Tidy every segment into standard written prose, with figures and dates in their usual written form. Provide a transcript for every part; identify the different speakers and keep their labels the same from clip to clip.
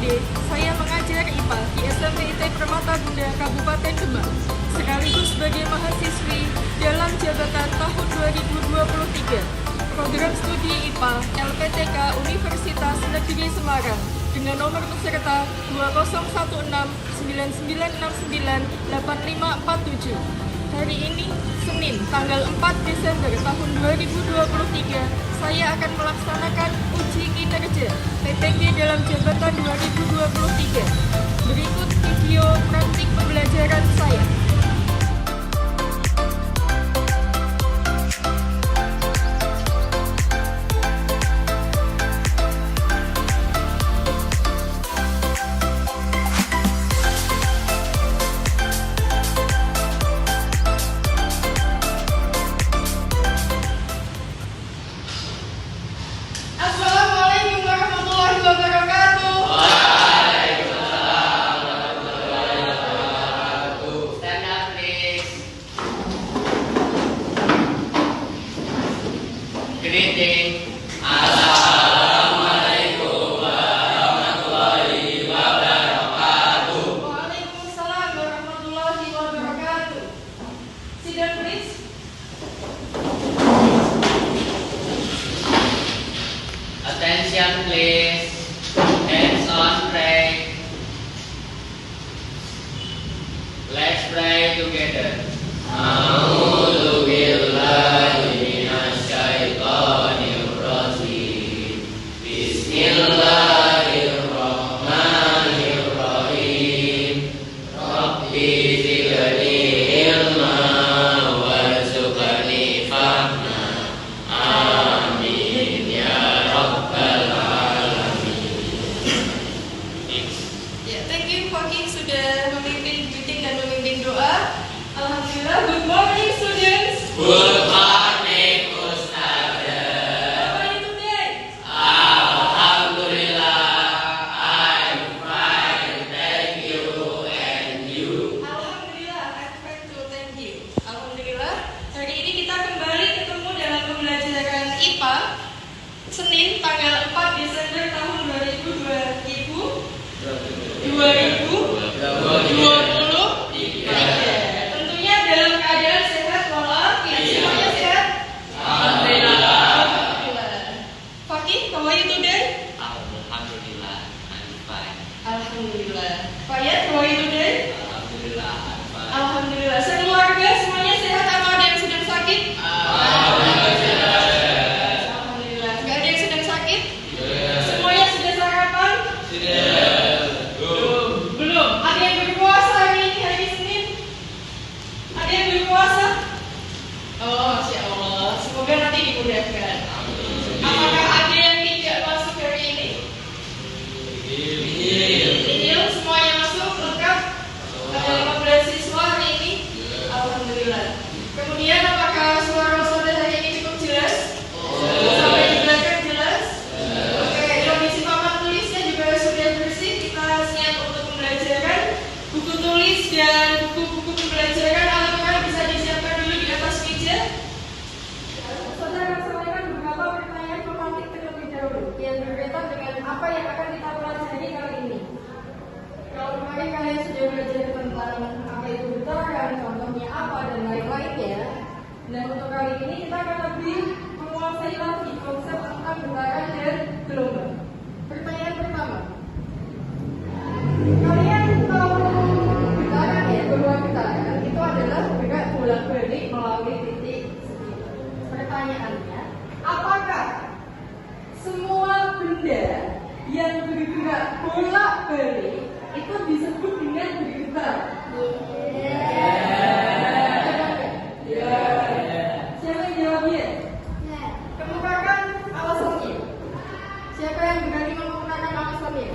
Speaker 1: Ide, saya mengajar IPA di SMP IT Permata Bunda Kabupaten Demak, sekaligus sebagai mahasiswi dalam jabatan tahun 2023, program studi IPA LPTK Universitas Negeri Semarang dengan nomor peserta 201699698547. Hari ini, Senin, tanggal 4 Desember tahun 2023, saya akan melaksanakan uji kinerja PPG dalam jabatan 2023. Berikut video praktik pembelajaran saya. Assalamualaikum warahmatullahi wabarakatuh.
Speaker 2: Waalaikumsalam warahmatullahi wabarakatuh. Stand up, please. Greeting. Assalamualaikum warahmatullahi wabarakatuh.
Speaker 1: Waalaikumsalam warahmatullahi wabarakatuh. Sit down, please.
Speaker 2: Attention, please. Hands on track. Let's pray together. A'udzu billahi minasy syaithanir rajim. Bismillahirrahmanirrahim. Rabbi zidni ilma warzuqni fahma. Amin ya rabbal alamin.
Speaker 1: Ya, thank you Faki sudah memimpin greeting dan memimpin doa. Alhamdulillah. Good morning students.
Speaker 2: Good morning, Ustazah.
Speaker 1: How are you today?
Speaker 2: Alhamdulillah, I'm fine, thank you, and you.
Speaker 1: Alhamdulillah, I'm fine too, thank you. Alhamdulillah. Hari ini kita kembali ketemu dalam pembelajaran IPA Senin tanggal 4 Desember tahun 2023. Tentunya dalam keadaan sehat walafiat. Semuanya sehat?
Speaker 2: Alhamdulillah.
Speaker 1: Alhamdulillah. Fakih, how are you today?
Speaker 2: Alhamdulillah, I'm fine.
Speaker 1: Alhamdulillah. Fayat, how are you today?
Speaker 2: Alhamdulillah, I'm fine.
Speaker 1: Alhamdulillah. Sekeluarga semuanya sehat atau ada yang sedang sakit?
Speaker 2: Alhamdulillah.
Speaker 1: Alhamdulillah. Nggak ada yang sedang sakit? Semuanya sudah sarapan? Belum. Ada yang berpuasa hari ini, hari Senin? Ada yang berpuasa? Oh, Masya Allah. Semoga nanti dimudahkan. Apakah ada yang tidak masuk hari ini? Ini semuanya masuk lengkap? Ada 15 siswa hari ini? Alhamdulillah. Kemudian apakah suara saudara hari ini cukup jelas? Sampai di belakang jelas? Oke, kondisi papan tulisnya juga sudah bersih. Kita siap untuk pembelajaran. Buku tulis dan buku-buku pembelajaran alat-alat bisa disiapkan dulu di atas meja. Saudara sampaikan beberapa pertanyaan pemantik terlebih dahulu yang berkaitan dengan apa yang akan kita pelajari kali ini. Kalau kemarin kalian sudah belajar tentang apa itu getaran, contohnya apa dan lain-lainnya. Dan untuk kali ini kita akan lebih menguasai lagi konsep tentang getaran dan gelombang. Pertanyaan pertama, kalian tahu getaran ya, bahwa getaran itu adalah gerak bolak-balik melalui titik segitiga. Pertanyaannya, apakah semua benda yang bergerak bolak-balik itu disebut dengan bergetar? Siapa yang jawabnya? Kemukakan alasannya. Siapa yang berani mengemukakan alasannya?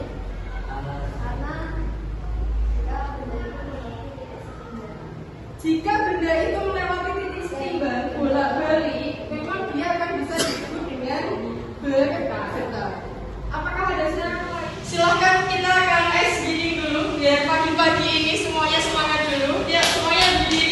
Speaker 1: Jika benda itu melewati titik seimbang bolak-balik, memang dia akan bisa disebut dengan bergetar. Apakah ada silakan? Silahkan kita akan ice breathing dulu biar pagi-pagi ini semuanya semangat dulu. Ya, semuanya berdiri.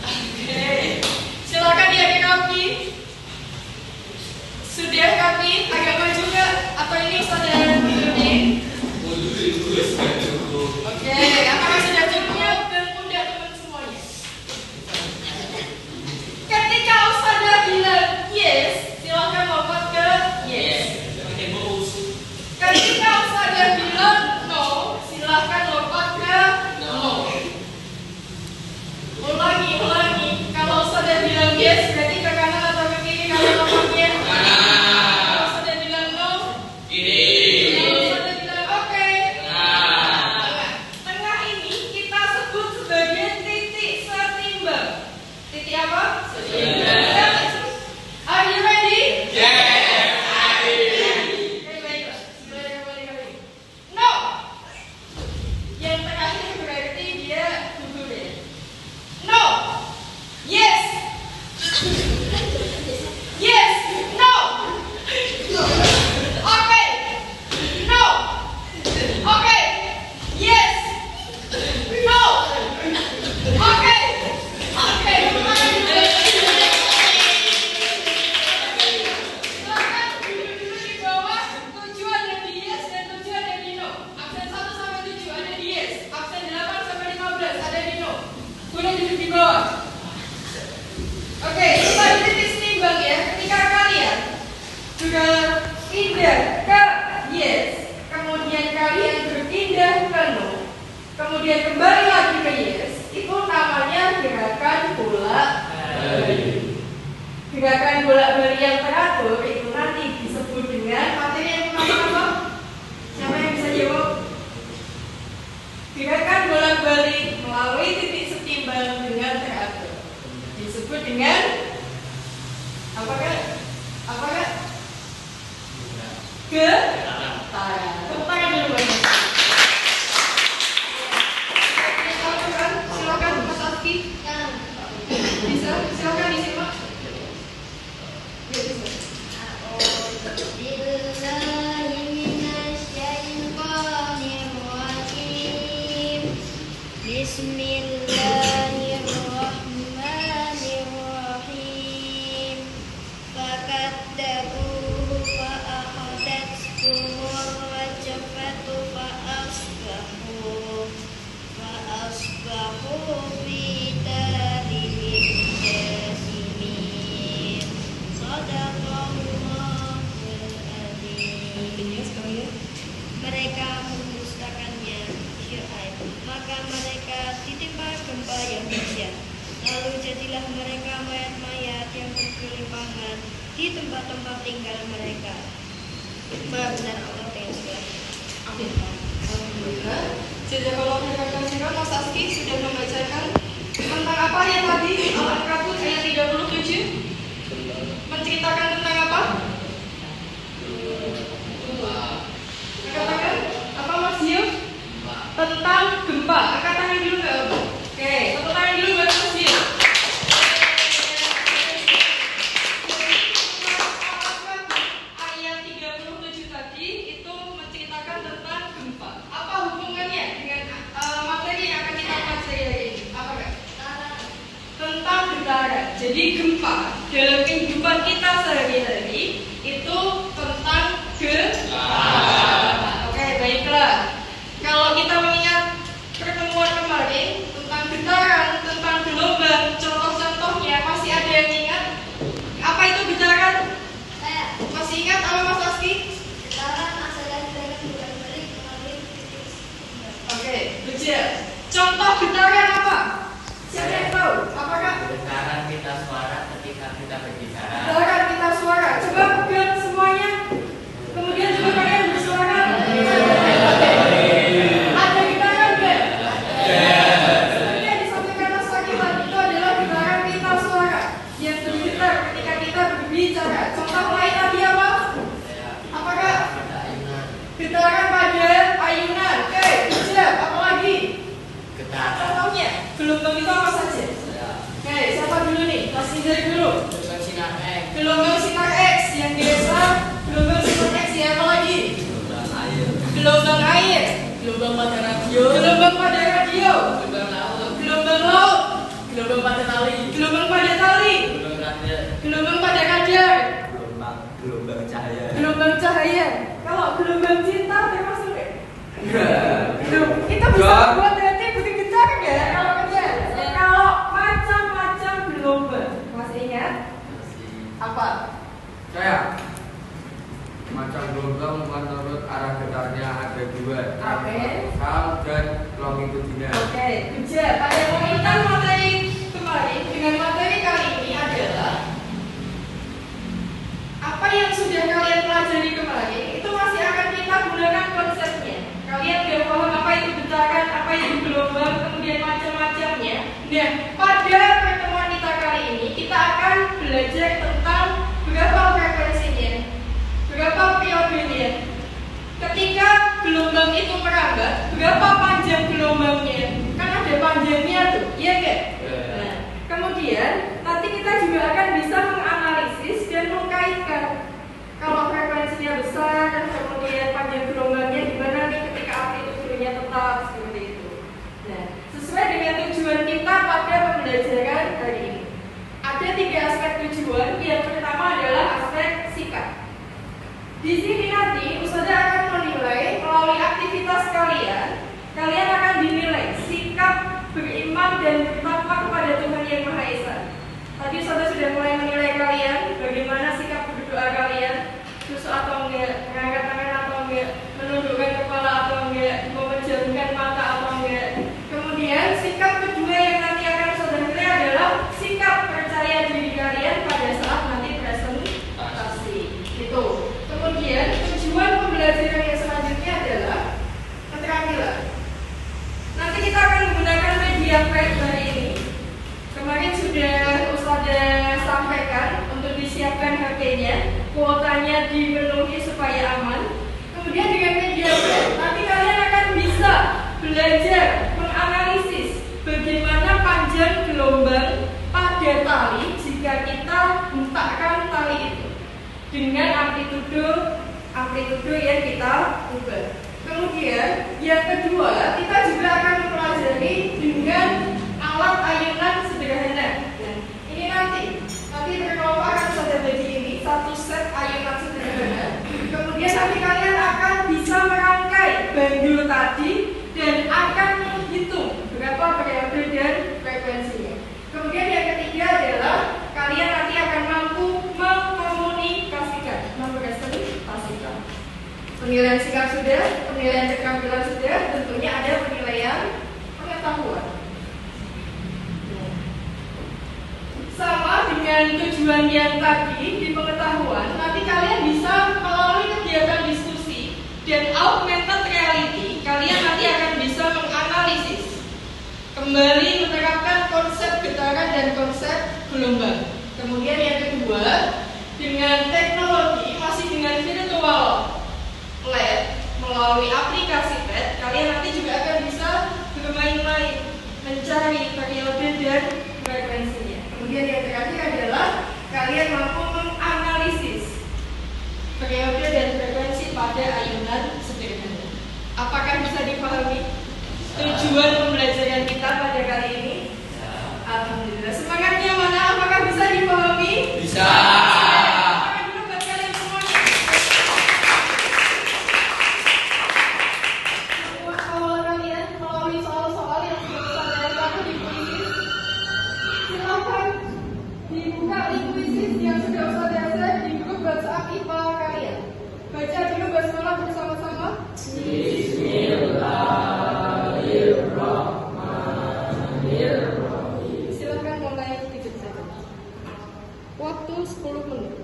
Speaker 1: Oke. Silakan diangkat kaki. Sudah kaki agak maju nggak? Atau ini sudah berdiri? Oke, apakah sudah cukup dan udah teman semuanya? Ketika Ustazah bilang yes, silakan lompat ke yes. Ketika Ustazah bilang no, silakan lompat ke no. Ulangi. Kalau Ustazah bilang yes, berarti ke kanan atau ke kiri kalau lompatnya? Kalau Ustazah bilang no, kiri. Kalau Ustazah bilang oke, tengah ini kita sebut sebagai titik setimbang. Titik apa? Setimbang. Are you ready?
Speaker 2: Yes.
Speaker 1: Oke, baiklah. Silakan kembali kali. No. Yang terakhir berarti dia gugur ya. No. Yes. Yes. No. Okay. No. Okay. Yes. No. Okay. Okay. Silakan dulu di bawah. Tujuan ada di yes dan tujuan ada di no. Absen 1 sampai 7 ada di yes. Absen 8 sampai 15 ada di no. Boleh duduk di bawah. Oke, itu tadi titik seimbang ya. Ketika kalian sudah pindah ke yes, kemudian kalian berpindah ke no, kemudian kembali lagi ke yes, itu namanya gerakan bolak-balik. Gerakan bolak-balik yang teratur itu nanti disebut dengan materi yang pertama apa? Siapa yang bisa jawab? Gerakan bolak-balik melalui titik setimbang dengan teratur disebut dengan apa kak? Getaran. Tepuk tangan dulu banyak. Silakan Mas Afki. Bisa? Silakan disimak. Ya, bisa.
Speaker 3: Bismillahirrahmanirrahim. Fakadzabuhu fa'akhadathumur rajfatu fa'asbahu fi darihim jasimin. Shadaqallahul adzim. Mereka mendustakannya Syuaib, maka mereka ditimpa gempa yang dahsyat. Lalu jadilah mereka mayat-mayat yang bergelimpangan di tempat-tempat tinggal mereka. Benar Allah dengan segala.
Speaker 1: Amin. Alhamdulillah. Jazakallahu khairan. Mas Aski sudah membacakan tentang apa yang tadi Al-Ankabut ayat 37 menceritakan tentang apa? Katakan apa Mas Dio? Tentang gempa. Angkat tangan dulu nggak? Oke, tepuk tangan dulu buat Mas Dio. Ayat 37 tadi itu menceritakan tentang gempa. Apa hubungannya dengan materi yang akan kita pelajari hari ini? Apa Kak? Tentang getaran. Jadi gempa dalam kehidupan kita sehari-hari itu tentang getaran. Oke, baiklah. Kalau kita mengingat pertemuan kemarin tentang getaran, tentang gelombang, contoh-contohnya masih ada yang ingat? Apa itu getaran? Masih ingat apa Mas Aski?
Speaker 3: Getaran adalah gerakan bolak-balik melalui titik setimbang.
Speaker 1: Oke, betul. Contoh getaran apa? Siapa yang tahu? Apakah
Speaker 2: Getaran kita suara ketika kita berbicara.
Speaker 1: getaran kita suara? Coba pegang semuanya. Kemudian coba kalian bersuara. Ada getaran nggak? Seperti yang disampaikan Mas Fakih tadi, itu adalah getaran kita suara yang bergetar ketika kita berbicara. Contoh lain tadi apa? Apakah getaran pada ayunan? Oke, siap. Apa lagi?
Speaker 2: Getaran.
Speaker 1: Contohnya, gelombang itu apa saja? Oke, siapa dulu nih? Mas Indra dulu.
Speaker 2: Gelombang sinar X.
Speaker 1: Gelombang sinar X yang biasa. Gelombang sinar X ya, apa lagi?
Speaker 2: Gelombang air.
Speaker 1: Gelombang air.
Speaker 2: Gelombang pada radio.
Speaker 1: Gelombang pada radio.
Speaker 2: Gelombang laut.
Speaker 1: Gelombang laut. Gelombang
Speaker 2: Gelombang pada tali.
Speaker 1: Gelombang pada tali.
Speaker 2: Gelombang radar.
Speaker 1: Gelombang pada kadar.
Speaker 2: Gelombang cahaya.
Speaker 1: Gelombang cahaya. Kalau gelombang cinta termasuk nggak? Loh, kita bisa
Speaker 4: Enggak.
Speaker 1: buat berarti bukti gencar nggak? Kalau kerja. Kalau macam-macam gelombang, masih ingat? Apa?
Speaker 4: Saya macam gelombang menurut arah getarnya ada dua,
Speaker 1: Oke.
Speaker 4: sal dan longitudinal.
Speaker 1: Oke, kerja. Pada pemerintahan materi kemarin dengan materi kali ini adalah apa yang sudah kalian pelajari kemarin itu masih akan kita gunakan konsepnya. Kalian udah paham apa itu getaran, apa itu gelombang, kemudian macam-macamnya. Nah, pada pertemuan kita kali ini kita akan belajar tentang berapa frekuensinya, berapa periodenya. Ketika gelombang itu merambat, berapa panjang gelombangnya? Kan ada panjangnya tuh, iya nggak? Nah, kemudian nanti kita juga akan bisa menganalisis dan mengkaitkan. Kalau frekuensinya besar dan kemudian panjang gelombangnya gimana nih ketika amplitudonya tetap seperti itu. Nah, sesuai dengan tujuan kita pada pembelajaran hari ini. Ada 3 aspek tujuan. Yang pertama adalah aspek sikap. Di sini nanti Ustazah akan menilai melalui aktivitas kalian. Kalian akan dinilai sikap beriman dan bertakwa kepada Tuhan Yang Maha Esa. Tadi Ustazah sudah mulai menilai kalian bagaimana sikap berdoa kalian, khusus atau enggak, mengangkat tangan atau enggak, menundukkan kepala atau enggak, memejamkan mata atau enggak. Kemudian sikap kedua yang nanti akan Ustazah nilai adalah sikap percaya diri kalian pada saat nanti presentasi. Itu. Kemudian tujuan pembelajaran yang selanjutnya adalah keterampilan. Nanti kita akan menggunakan media web hari ini. Kemarin sudah Ustazah sampaikan untuk disiapkan HP-nya, kuotanya dipenuhi supaya aman. Kemudian dengan media web, nanti kalian akan bisa belajar menganalisis bagaimana panjang gelombang pada tali jika kita hentakkan tali itu dengan amplitudo yang kita ubah. Kemudian yang kedua, kita juga akan mempelajari dengan alat ayunan sederhana. Nah, ini nanti berkelompok akan Ustazah bagi ini satu set ayunan sederhana. Kemudian nanti kalian akan bisa merangkai bandul tadi dan akan menghitung berapa periode dan frekuensinya. Kemudian yang ketiga adalah kalian nanti akan mampu mempresentasikan. Penilaian sikap sudah, penilaian keterampilan sudah, tentunya ada penilaian pengetahuan. Sama dengan tujuan yang tadi di pengetahuan, nanti kalian bisa melalui kegiatan diskusi dan augmented reality, kalian nanti akan bisa menganalisis kembali menerapkan konsep getaran dan konsep gelombang. Kemudian yang kedua, dengan teknologi masih dengan virtual lab melalui aplikasi pad, kalian nanti juga akan bisa bermain-main mencari periode dan frekuensinya. Kemudian yang terakhir adalah kalian mampu menganalisis periode dan frekuensi pada ayunan sederhana. Apakah bisa dipahami tujuan pembelajaran kita pada kali ini? Alhamdulillah. Semangatnya mana? Apakah bisa dipahami?
Speaker 4: Bisa.
Speaker 1: Apakah dulu buat kalian semuanya? Semua awal kalian melalui soal-soal yang sudah Ustazah catat di puisi. Silakan dibuka link puisi yang sudah Ustazah share di grup WhatsApp IPA kalian. Baca dulu basmalah bersama-sama. Bismillahirrahmanirrahim. Silakan mulai sedikit saja. Waktu 10 menit.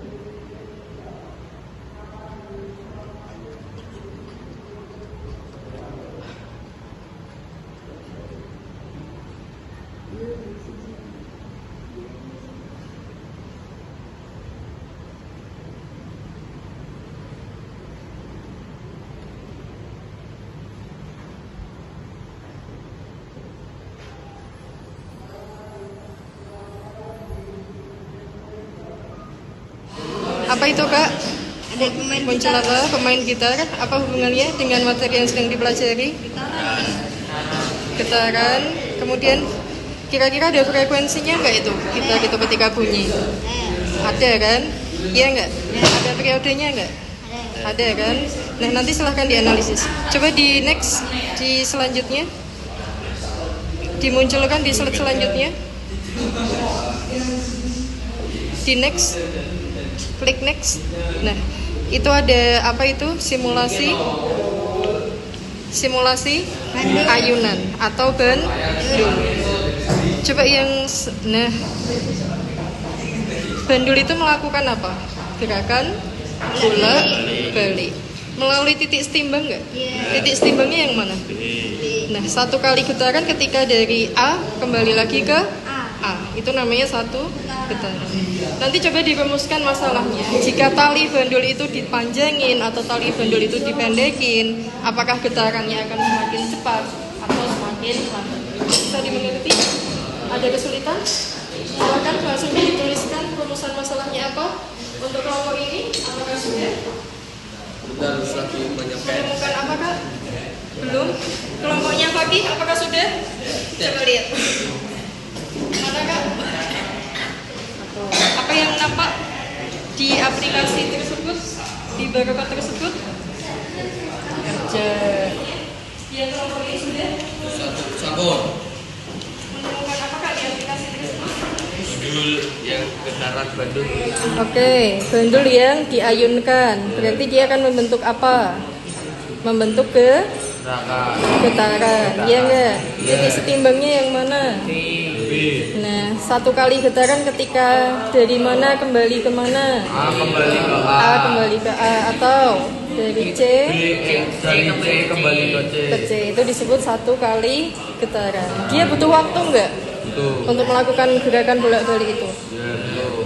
Speaker 1: Apa itu Kak?
Speaker 3: Ada pemain
Speaker 1: Muncul apa? Pemain gitar. Apa hubungannya dengan materi yang sedang dipelajari? Getaran. Kemudian
Speaker 5: Kira-kira ada frekuensinya nggak itu gitar itu ketika bunyi? Ada kan? Iya nggak? Ada periodenya nggak? Ada kan? Nah nanti silahkan dianalisis. Coba di next, di selanjutnya, dimunculkan di slide selanjutnya. Di next, klik next. Nah itu ada apa itu? Simulasi ayunan atau bandul. Coba yang nah bandul itu melakukan apa? Gerakan bolak-balik melalui titik setimbang nggak? Titik setimbangnya yang mana? Nah satu kali getaran ketika dari A kembali lagi ke A, itu namanya satu getaran. Nanti coba dirumuskan masalahnya. Jika tali bandul itu dipanjangin atau tali bandul itu dipendekin, apakah getarannya akan semakin cepat atau semakin lambat? Bisa dimengerti? Ada kesulitan? Silakan langsung dituliskan rumusan masalahnya apa untuk kelompok ini. Apakah sudah?
Speaker 4: Kita harus lagi menyebut.
Speaker 5: Menemukan apakah? Belum. Kelompoknya Fakih apakah sudah? Coba lihat. Mana kak? Apa yang nampak di aplikasi tersebut, di barcode tersebut? Kerja. Yang kelompok ini sudah?
Speaker 4: Sabun.
Speaker 5: Menemukan apakah di aplikasi tersebut?
Speaker 4: Bandul yang getaran bandul.
Speaker 5: Oke, bandul yang diayunkan. Berarti dia akan membentuk apa? Membentuk getaran. Iya enggak? Titik setimbangnya yang mana? Nah, satu kali getaran ketika dari mana kembali ke mana?
Speaker 4: A kembali ke A.
Speaker 5: A kembali ke A atau dari C
Speaker 4: Dari C kembali ke C.
Speaker 5: ke C itu disebut satu kali getaran. Dia butuh waktu enggak untuk melakukan gerakan bolak-balik itu?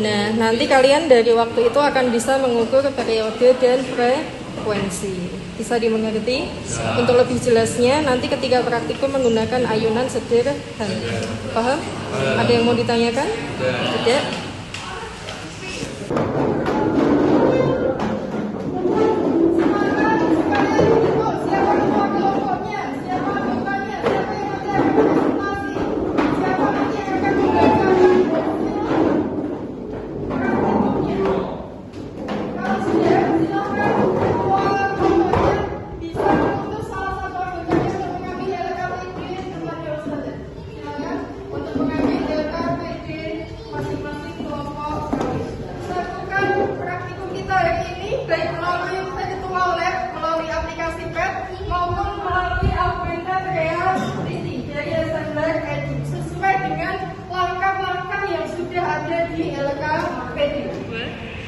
Speaker 5: Nah, nanti kalian dari waktu itu akan bisa mengukur periode dan frekuensi. Bisa dimengerti? Untuk lebih jelasnya, nanti ketika praktikum menggunakan ayunan sederhana. Paham? Ada yang mau ditanyakan? Tidak?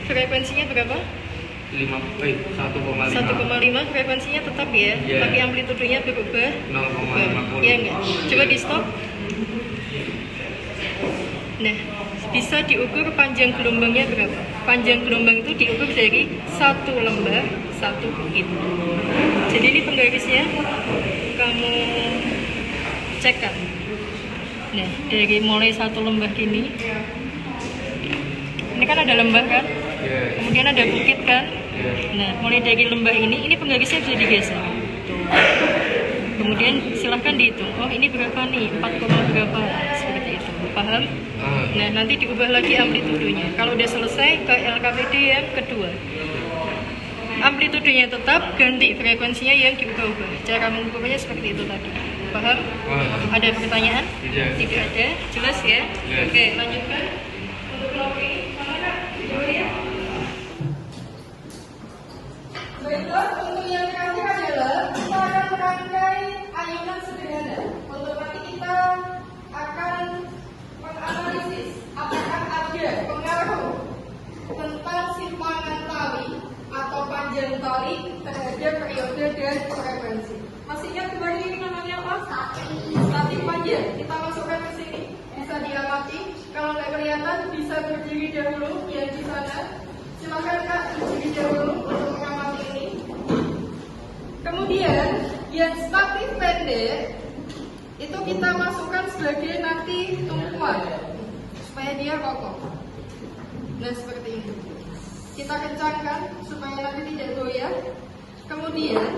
Speaker 5: Frekuensinya berapa? 1,5 frekuensinya tetap ya, tapi amplitudenya berubah
Speaker 4: 0,50.
Speaker 5: ya enggak? Coba di stop. Nah, bisa diukur panjang gelombangnya berapa? Panjang gelombang itu diukur dari satu lembah, satu bukit. Jadi ini penggarisnya kamu cekkan. Nah, dari mulai satu lembah ini kan ada lembah kan? Kemudian ada bukit kan? Nah, mulai dari lembah ini penggarisnya bisa digeser. Kemudian silahkan dihitung. Oh, ini berapa nih? 4, berapa? Seperti itu. Paham? Nah, nanti diubah lagi amplitudenya. Kalau udah selesai ke LKPD yang kedua. Amplitudenya tetap, ganti frekuensinya yang diubah-ubah. Cara mengukurnya seperti itu tadi. Paham? Ada pertanyaan? Tidak ada. Jelas ya? Oke, lanjutkan. Untuk kelompok ini. Baiklah, untuk yang terakhir adalah kita akan merangkai ayunan sederhana. Untuk nanti kita akan menganalisis apakah ada pengaruh tentang simpangan tali atau panjang tali terhadap periode dan frekuensi. Masih ingat kembali ini namanya apa? Statik panjang. Kita masukkan ke sini. Bisa diamati. Kalau nggak kelihatan bisa berdiri dahulu yang di sana. Silakan Kak berdiri dahulu untuk mengamati ini. Kemudian yang statik pendek itu kita masukkan sebagai nanti tumpuan supaya dia kokoh. Nah seperti ini. Kita kencangkan supaya nanti tidak goyah. Kemudian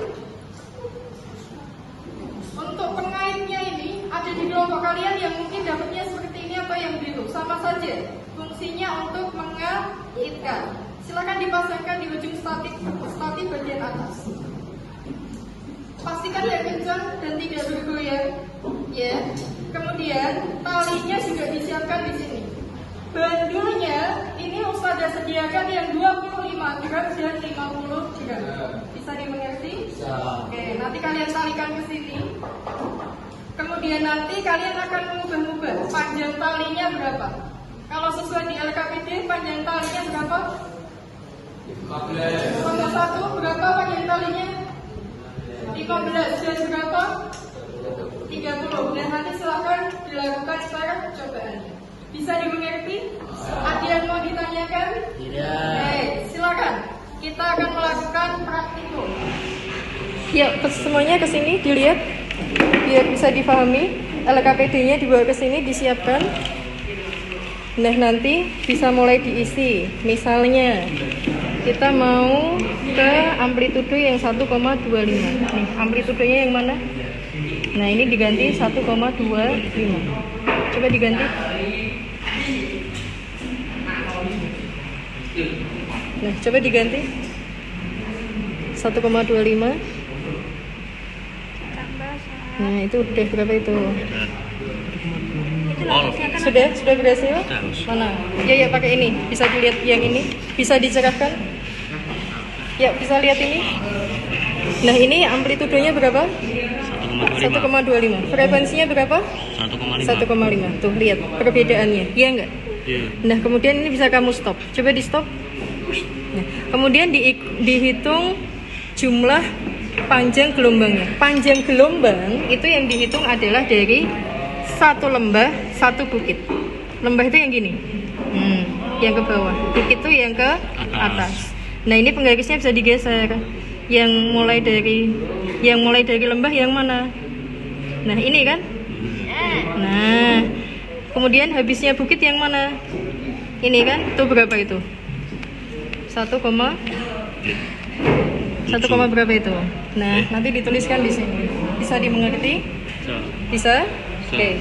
Speaker 5: untuk pengaitnya ini ada di kelompok kalian yang mungkin dapatnya seperti ini atau yang biru, sama saja. Fungsinya untuk mengaitkan. Silakan dipasangkan di ujung statif bagian atas. Pastikan yang kencang dan tidak bergoyang, ya. Kemudian talinya juga disiapkan di sini. Bandulnya ini Ustazah sediakan yang 25 gram dan 50 gram. Bisa dimengerti?
Speaker 2: Bisa.
Speaker 5: Oke, nanti kalian talikan ke sini. Kemudian nanti kalian akan mengubah-ubah panjang talinya berapa. Kalau sesuai di LKPD panjang talinya berapa? 1 berapa panjang talinya? 15 dan berapa? 30. Dan nanti silahkan dilakukan sekarang percobaannya. Bisa dimengerti? Ada yang mau ditanyakan?
Speaker 2: Tidak.
Speaker 5: Oke, silakan. Kita akan melakukan praktikum.
Speaker 6: Ya, semuanya ke sini dilihat biar bisa dipahami. LKPD-nya dibawa ke sini disiapkan. Nah, nanti bisa mulai diisi. Misalnya kita mau ke amplitudo yang 1,25. Nih, amplitudenya yang mana? Nah, ini diganti 1,25. Coba diganti. Nah, coba diganti 1,25. Nah, itu udah berapa itu? Sudah berhasil? Mana? Ya, pakai ini. Bisa dilihat yang ini? Bisa dicerahkan? Ya, bisa lihat ini. Nah, ini amplitudenya berapa? 1,25. Frekuensinya berapa? 1,5. Tuh, lihat perbedaannya. Iya enggak?
Speaker 4: Iya.
Speaker 6: Nah, kemudian ini bisa kamu stop. Coba di stop. Nah, kemudian dihitung jumlah panjang gelombangnya. Panjang gelombang itu yang dihitung adalah dari satu lembah, satu bukit. Lembah itu yang gini, yang ke bawah. Bukit itu yang ke atas. Nah, ini penggarisnya bisa digeser. Yang mulai dari lembah yang mana? Nah, ini kan? Nah, kemudian habisnya bukit yang mana? Ini kan? Itu berapa itu? 1, berapa itu? Nah, nanti dituliskan di sini. Bisa dimengerti? Bisa? Oke.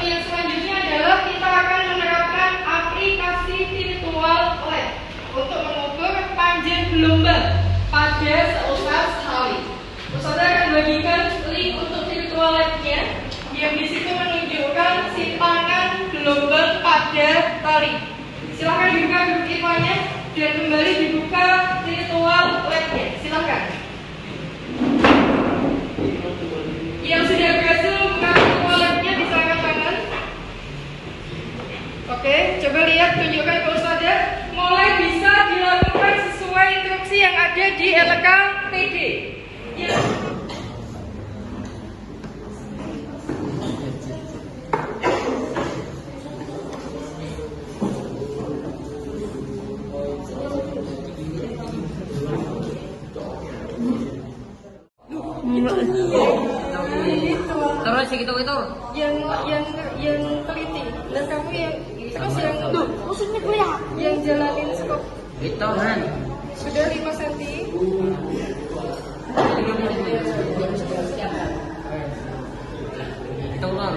Speaker 5: Yang selanjutnya adalah kita akan menerapkan aplikasi virtual lab untuk mengukur panjang gelombang pada seutas tali. Ustazah akan bagikan link untuk virtual lab-nya yang di situ menunjukkan simpangan gelombang pada tali. Silahkan dibuka grup infonya dan kembali dibuka virtual lab-nya. Silahkan. Yang sudah berhasil membuka virtual lab-nya bisa angkat tangan. Oke, coba lihat, tunjukkan ke Ustazah. Mulai bisa dilakukan sesuai instruksi yang ada di LKPD. Ya.
Speaker 2: Terus segitu itu.
Speaker 5: Yang teliti. Dan kamu yang terus yang maksudnya gue yang jalanin skop.
Speaker 2: Itu kan.
Speaker 5: Sudah 5 cm.
Speaker 2: Itu kan.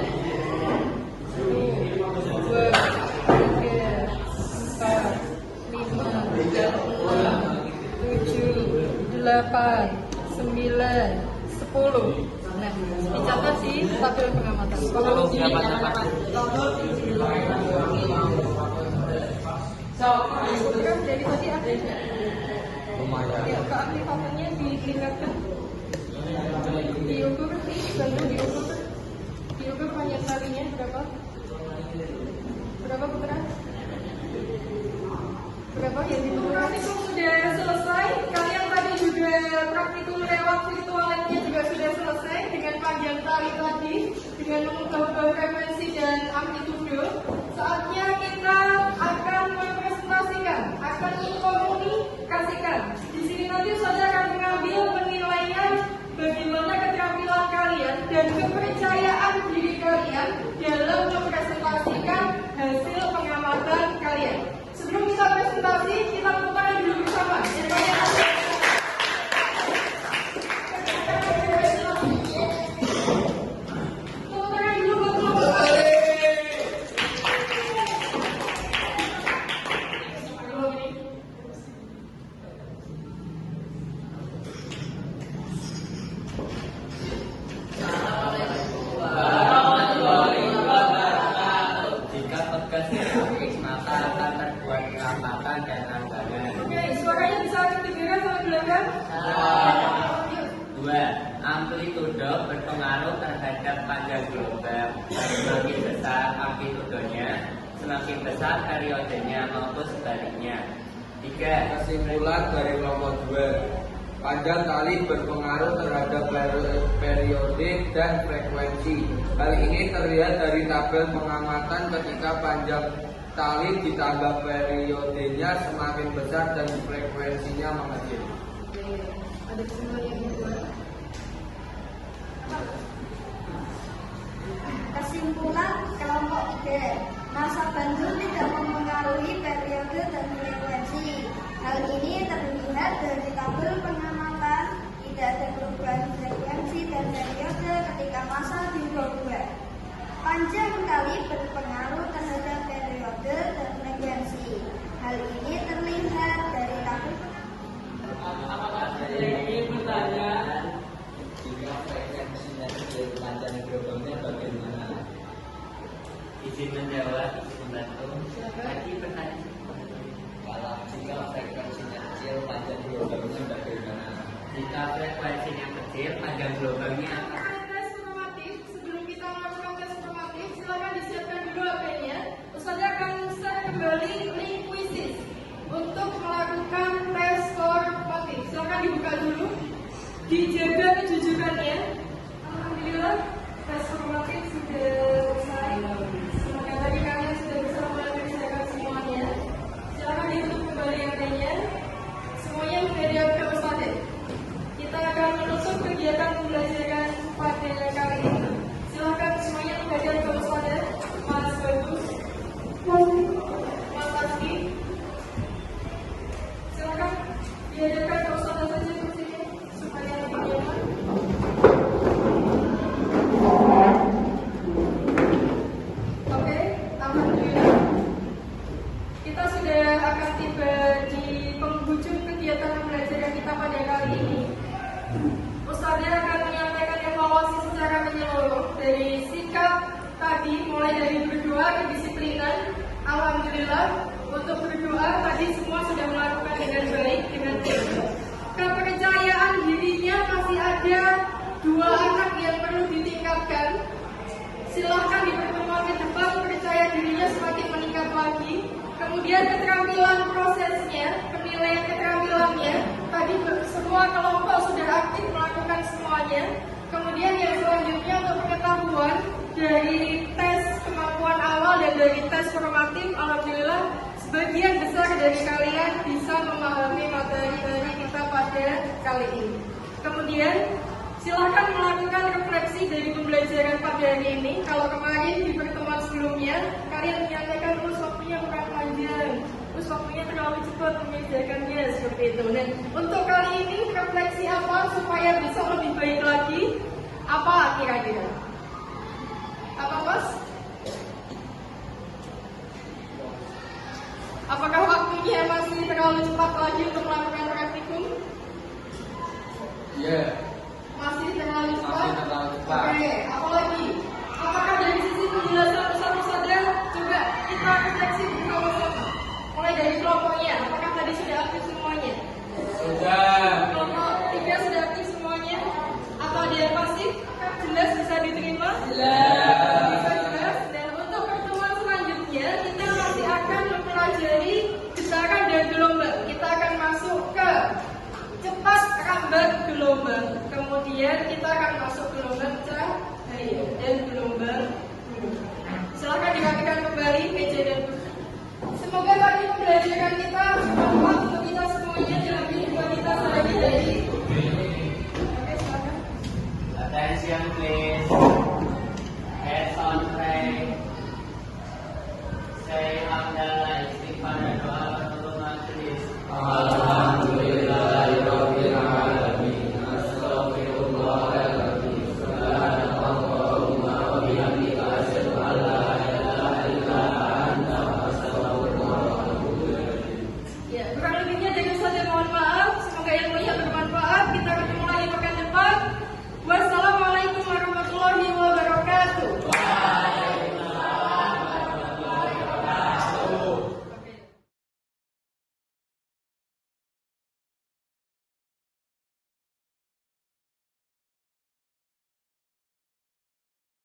Speaker 5: 8, 9, 10. Nah, dicatat di tabel pengamatan.
Speaker 2: Kalau berapa?
Speaker 5: Program dari tadi ada.
Speaker 2: Lumayan.
Speaker 5: Ya, keaktifatannya ditingkatkan. Diukur, bantu diukur. Diukur panjang talinya berapa? Berapa putra? Berapa yang dibutuhkan? Praktikum sudah selesai. Kalian tadi juga praktikum lewat virtual lab-nya juga sudah selesai dengan panjang tali tadi, dengan mengubah frekuensi dan amplitudo. Saatnya kita akan mempresentasikan, akan mengkomunikasikan. Di sini nanti saja akan mengambil penilaian bagaimana keterampilan kalian dan kepercayaan diri kalian dalam mempresentasikan hasil pengamatan kalian. Sebelum kita presentasi, kita putarkan dulu bersama.
Speaker 2: dan anggaran.
Speaker 1: Oke, suaranya bisa kedengaran sama belakang?
Speaker 2: Dua, amplitudo berpengaruh terhadap panjang gelombang. Semakin besar amplitudonya, semakin besar periodenya maupun sebaliknya. Tiga,
Speaker 4: Kesimpulan dari kelompok 2. Panjang tali berpengaruh terhadap periode dan frekuensi. Hal ini terlihat dari tabel pengamatan ketika panjang tali ditambah periodenya semakin besar dan frekuensinya mengecil.
Speaker 1: Ada kesimpulan yang kedua.
Speaker 3: Kesimpulan kelompok 3, masa bantul tidak mempengaruhi periode dan frekuensi. Hal ini terlihat dari tabel pengamatan, tidak ada perubahan frekuensi dan periode ketika masa diubah-ubah. Panjang tali berpengaruh terhadap periode dan frekuensi. Hal ini terlihat dari tabel
Speaker 2: jika frekuensinya dari panjang gelombangnya bagaimana? Izin menjawab, izin membantu. Lagi pertanyaan. Kalau jika frekuensinya kecil, panjang gelombangnya bagaimana? Jika frekuensinya kecil, panjang gelombangnya apa?
Speaker 1: Tes formatif, sebelum kita melakukan tes formatif, silakan disiapkan dulu HP-nya. Ustazah akan share kembali link quizzes untuk melakukan tes formatif. Silakan dibuka dulu, dijaga kejujurannya. Alhamdulillah, tes formatif sudah selesai. Semoga tadi kalian sudah bisa mengerjakan semuanya. Silakan ditutup kembali HP-nya. Semuanya menghadap ke Ustazah. Kita akan menutup kegiatan pembelajaran pada kali ini. Silakan semuanya menghadap ke Ustazah. Mas Bagus, Mas Aski. Silakan dihadapkan ke Ustazah saja ke sini supaya lebih nyaman. Oke, alhamdulillah. Kita sudah akan tiba di penghujung kegiatan pembelajaran kita pada kali ini. Ustazah akan menyampaikan evaluasi secara menyeluruh dari sikap tadi, mulai dari berdoa ke disiplinan. Alhamdulillah, untuk berdoa tadi semua sudah melakukan dengan baik, dengan baik. Kepercayaan dirinya masih ada 2 anak yang perlu ditingkatkan. Silahkan di pertemuan ke depan percaya dirinya semakin meningkat lagi. Kemudian keterampilan prosesnya, penilaian keterampilannya, tadi semua kelompok sudah aktif melakukan semuanya. Kemudian yang selanjutnya untuk pengetahuan dari tes kemampuan awal dan dari tes formatif, alhamdulillah sebagian besar dari kalian bisa memahami materi kita pada kali ini. Kemudian silakan melakukan refleksi dari pembelajaran pada hari ini. Kalau kemarin di pertemuan sebelumnya kalian menyatakan waktunya kurang panjang, terus waktunya terlalu cepat mengerjakannya seperti itu. Dan untuk kali ini refleksi apa supaya bisa lebih baik lagi? Apa kira-kira? Apa Mas? Apakah waktunya masih terlalu cepat lagi untuk melakukan praktikum?
Speaker 4: Iya.
Speaker 1: Masih terlalu cepat?
Speaker 4: Masih terlalu cepat.
Speaker 1: Oke, apalagi? Apakah dari sisi penjelasan Ustaz saja? Coba kita refleksi bersama-sama. Mulai dari kelompoknya, apakah tadi sudah aktif semuanya?
Speaker 4: Sudah.
Speaker 1: Kelompok 3 sudah aktif semuanya? Atau ada yang pasif? Jelas bisa diterima?
Speaker 4: Jelas.
Speaker 1: Bisa jelas. Dan untuk pertemuan selanjutnya kita masih akan mempelajari getaran dan gelombang. Kita akan masuk ke cepat rambat gelombang. Kemudian kita akan masuk gelombang cahaya dan gelombang